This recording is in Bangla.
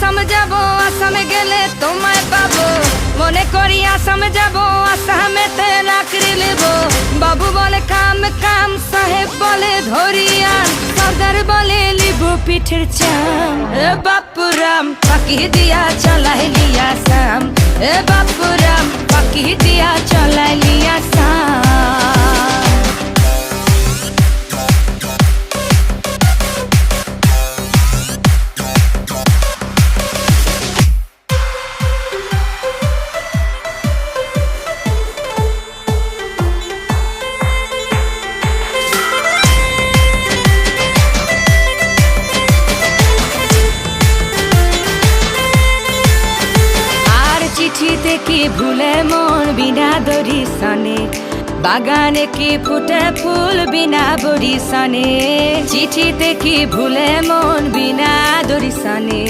আসাম যাব, আসামে গেলে তোমায় পাবো। মনে করি আসাম যাব, আসামেতে চাকরি নেব। বাবু বলে কাম কাম, সাহেব বলে ধরিয়ান, সর্দার বলে লিবু পিঠের চাম। এ বাপুরাম পাকি দিয়া চলাইলি আসাম, এ বাপুরাম পাকি দিয়া চলাইলি আসাম। চিঠিতে কি ভুলে মন বিনা দরিশনে, বাগানে কি ফুটে ফুল বিনা বরিশনে। চিঠিতে কি ভুলে মন বিনা দরিশনে,